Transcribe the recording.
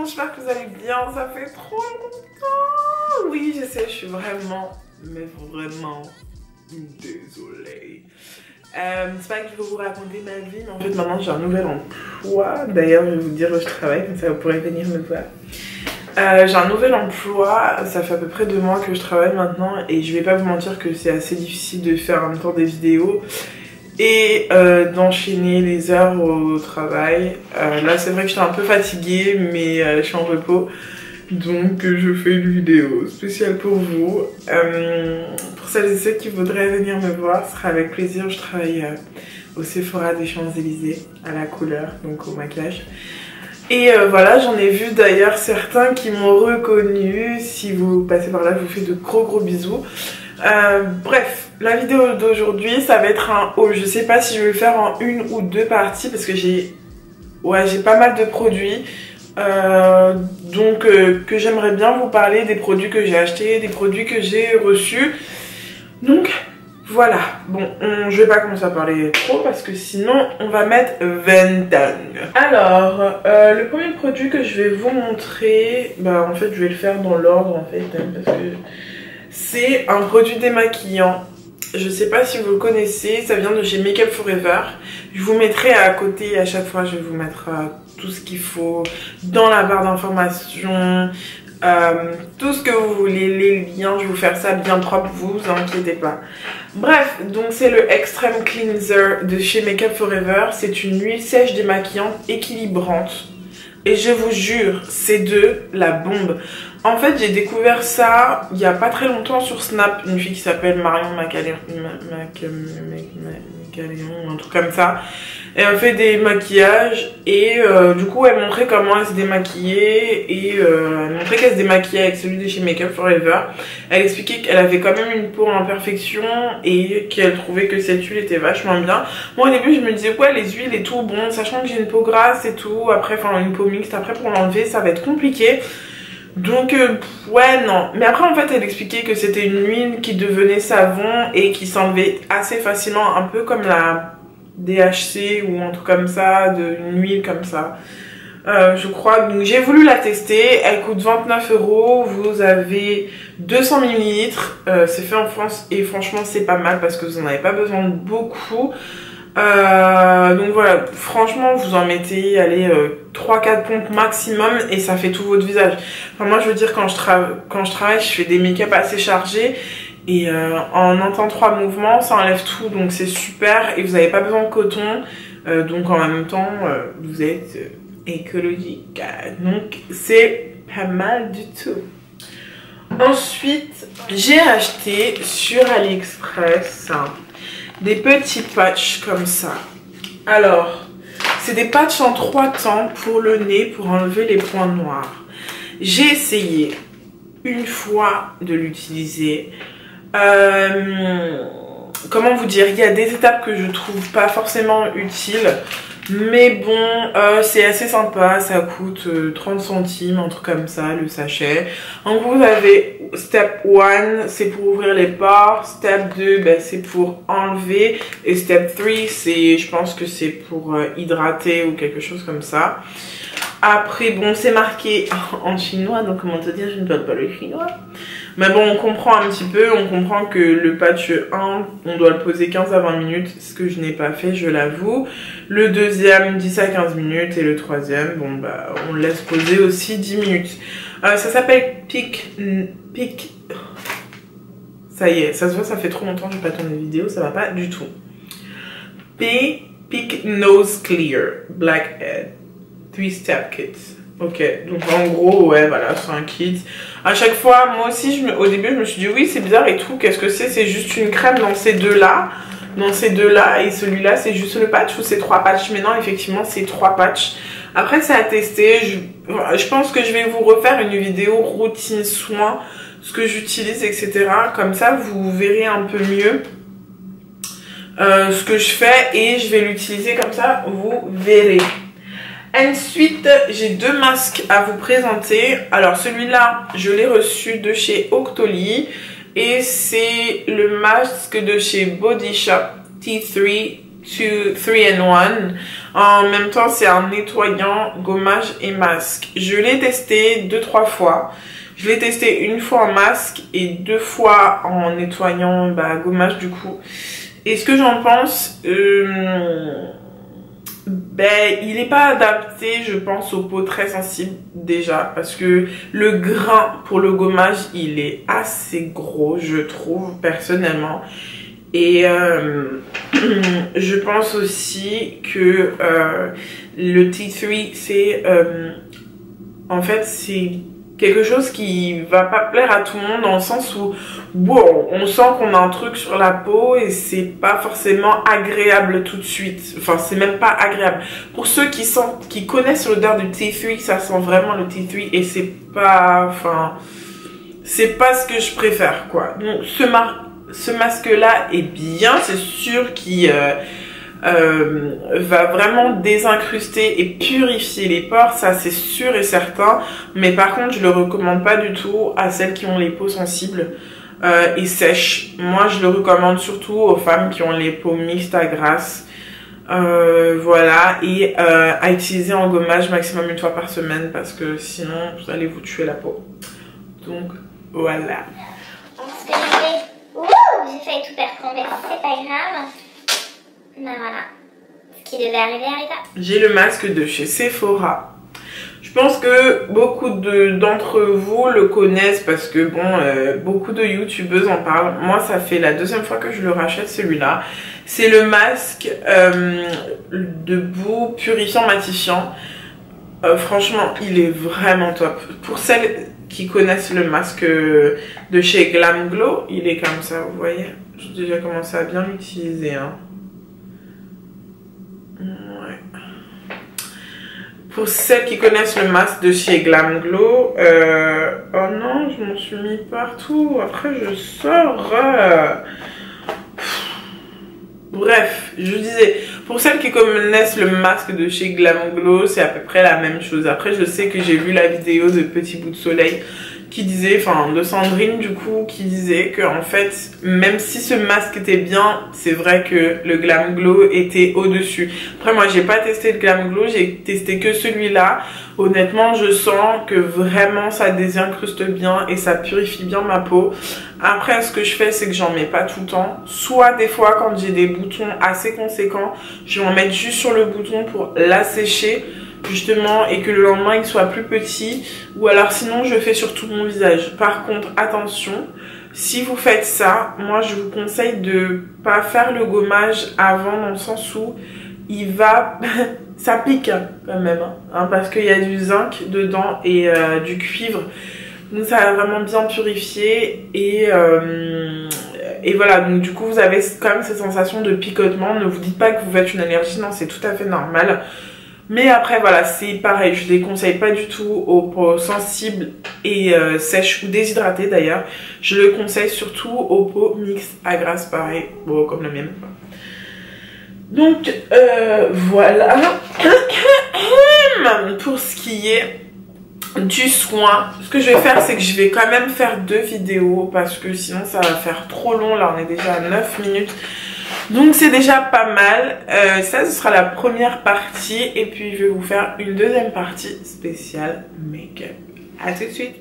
J'espère que vous allez bien, ça fait trop longtemps. Oui, je sais, je suis vraiment, mais vraiment désolée. C'est pas que je vais vous raconter ma vie, mais en fait maintenant j'ai un nouvel emploi. D'ailleurs, je vais vous dire où je travaille, comme ça vous pourrez venir me voir. J'ai un nouvel emploi, ça fait à peu près 2 mois que je travaille maintenant et je vais pas vous mentir que c'est assez difficile de faire en même temps des vidéos et d'enchaîner les heures au travail. Là c'est vrai que j'étais un peu fatiguée mais je suis en repos, donc je fais une vidéo spéciale pour vous. Pour celles et ceux qui voudraient venir me voir, ce sera avec plaisir. Je travaille au Sephora des Champs-Élysées, à la couleur, donc au maquillage. Et voilà, j'en ai vu d'ailleurs certains qui m'ont reconnu. Si vous passez par là, je vous fais de gros bisous. Bref, la vidéo d'aujourd'hui, ça va être un haul. Je sais pas si je vais le faire en 1 ou 2 parties parce que j'ai pas mal de produits. Donc que j'aimerais bien vous parler des produits que j'ai achetés, des produits que j'ai reçus. Donc voilà, bon, je vais pas commencer à parler trop parce que sinon on va mettre 20 ans. Alors, le premier produit que je vais vous montrer, bah en fait je vais le faire dans l'ordre en fait, parce que c'est un produit démaquillant. Je sais pas si vous le connaissez, ça vient de chez Make Up For Ever. Je vous mettrai à côté, à chaque fois je vais vous mettre tout ce qu'il faut dans la barre d'informations. Tout ce que vous voulez, les liens, je vais vous faire ça bien propre, vous inquiétez pas. Bref, donc c'est le Extreme Cleanser de chez Make Up For Ever. C'est une huile sèche démaquillante équilibrante et je vous jure, c'est de la bombe. En fait, j'ai découvert ça il y a pas très longtemps sur Snap, une fille qui s'appelle Marion Macaléon, un truc comme ça. Et elle fait des maquillages et du coup elle montrait comment elle se démaquillait et elle montrait qu'elle se démaquillait avec celui de chez Make Up For Ever. Elle expliquait qu'elle avait quand même une peau en imperfection et qu'elle trouvait que cette huile était vachement bien. Moi au début je me disais ouais, les huiles et tout, bon, sachant que j'ai une peau grasse et tout, après enfin une peau mixte, après pour l'enlever ça va être compliqué. Donc ouais non, mais après en fait elle expliquait que c'était une huile qui devenait savon et qui s'enlevait assez facilement, un peu comme la DHC ou un truc comme ça, une huile comme ça, je crois. Donc j'ai voulu la tester, elle coûte 29 €, vous avez 200 ml, c'est fait en France et franchement c'est pas mal parce que vous n'en avez pas besoin de beaucoup. Donc voilà, franchement vous en mettez, allez, 3-4 pompes maximum et ça fait tout votre visage. Enfin moi je veux dire, quand je travaille je fais des make-up assez chargés et en un temps 3 mouvements ça enlève tout, donc c'est super et vous n'avez pas besoin de coton, donc en même temps vous êtes écologique, donc c'est pas mal du tout. Ensuite j'ai acheté sur AliExpress des petits patchs comme ça. Alors, c'est des patchs en 3 temps pour le nez, pour enlever les points noirs. J'ai essayé une fois de l'utiliser. Comment vous dire, il y a des étapes que je trouve pas forcément utiles. Mais bon, c'est assez sympa, ça coûte 30 centimes, un truc comme ça, le sachet. En gros, vous avez step 1, c'est pour ouvrir les pores. Step 2, ben, c'est pour enlever. Et step 3, je pense que c'est pour hydrater ou quelque chose comme ça. Après, bon, c'est marqué en chinois, donc comment te dire, je ne parle pas le chinois. Mais bon, on comprend un petit peu, on comprend que le patch 1, on doit le poser 15 à 20 minutes, ce que je n'ai pas fait, je l'avoue. Le deuxième, 10 à 15 minutes, et le troisième, bon bah, on le laisse poser aussi 10 minutes. Ça s'appelle Peak... Ça y est, ça se voit, ça fait trop longtemps que je n'ai pas tourné de vidéo, ça va pas du tout. Peak Nose Clear, Blackhead, 3-step kit. Ok, donc en gros, ouais, voilà, c'est un kit. À chaque fois, moi aussi, au début, je me suis dit, oui, c'est bizarre et tout, qu'est-ce que c'est? C'est juste une crème dans ces deux-là. Et celui-là, c'est juste le patch ou c'est 3 patchs? Mais non, effectivement, c'est 3 patchs. Après, c'est à tester. Je pense que je vais vous refaire une vidéo routine soin, ce que j'utilise, etc. Comme ça, vous verrez un peu mieux ce que je fais et je vais l'utiliser comme ça, vous verrez. Ensuite, j'ai deux masques à vous présenter. Alors celui-là, je l'ai reçu de chez Octoly et c'est le masque de chez Body Shop T3 3-in-1. En même temps, c'est un nettoyant, gommage et masque. Je l'ai testé 2-3 fois. Je l'ai testé une fois en masque et 2 fois en nettoyant gommage du coup. Et ce que j'en pense, il n'est pas adapté, je pense, aux peaux très sensibles déjà. Parce que le grain pour le gommage, il est assez gros, je trouve, personnellement. Et je pense aussi que le T3, c'est en fait, c'est quelque chose qui va pas plaire à tout le monde dans le sens où bon, on sent qu'on a un truc sur la peau et c'est pas forcément agréable tout de suite. Enfin, c'est même pas agréable. Pour ceux qui connaissent l'odeur du T3, ça sent vraiment le T3 et c'est pas, c'est pas ce que je préfère quoi. Donc ce masque-là est bien, c'est sûr qu'il va vraiment désincruster et purifier les pores, ça c'est sûr et certain. Mais par contre, je le recommande pas du tout à celles qui ont les peaux sensibles et sèches. Moi, je le recommande surtout aux femmes qui ont les peaux mixtes à grasses. Voilà, et à utiliser en gommage maximum 1 fois par semaine parce que sinon, vous allez vous tuer la peau. Donc, voilà. J'ai failli tout perdre, mais c'est pas grave. Ben voilà, ce qui devait arriver arriva. J'ai le masque de chez Sephora. Je pense que beaucoup d'entre vous le connaissent parce que bon, beaucoup de youtubeuses en parlent. Moi, ça fait la 2e fois que je le rachète celui-là. C'est le masque de boue purifiant matifiant. Franchement, il est vraiment top. Pour celles qui connaissent le masque de chez Glam Glow, il est comme ça, vous voyez. J'ai déjà commencé à bien l'utiliser. Hein. Ouais. Pour celles qui connaissent le masque de chez Glam Glow, oh non, je m'en suis mis partout. Après, je sors. Bref, je disais, pour celles qui connaissent le masque de chez Glam Glow, c'est à peu près la même chose. Après, je sais que j'ai vu la vidéo de Petit Bout de Soleil qui disait, enfin de Sandrine du coup, qui disait que en fait, même si ce masque était bien, c'est vrai que le Glam Glow était au-dessus. Après, moi, j'ai pas testé le Glam Glow, j'ai testé que celui-là. Honnêtement, je sens que vraiment ça désincruste bien et ça purifie bien ma peau. Après, ce que je fais, c'est que j'en mets pas tout le temps. Soit des fois, quand j'ai des boutons assez conséquents, je vais en mettre juste sur le bouton pour l'assécher, justement, et que le lendemain, il soit plus petit. Ou alors, sinon, je fais sur tout mon visage. Par contre, attention, si vous faites ça, moi, je vous conseille de pas faire le gommage avant, dans le sens où il va... ça pique quand même, hein, parce qu'il y a du zinc dedans et du cuivre. Donc ça va vraiment bien purifier et voilà, donc du coup vous avez quand même cette sensation de picotement. Ne vous dites pas que vous faites une allergie, non, c'est tout à fait normal. Mais après voilà, c'est pareil, je ne les conseille pas du tout aux peaux sensibles et sèches ou déshydratées d'ailleurs. Je le conseille surtout aux peaux mixtes à grasse, pareil, bon, comme le mien. Donc voilà pour ce qui est du soin. Ce que je vais faire, c'est que je vais quand même faire 2 vidéos parce que sinon ça va faire trop long. Là on est déjà à 9 minutes, donc c'est déjà pas mal. Ça, ce sera la première partie et puis je vais vous faire une deuxième partie spéciale make-up. À tout de suite.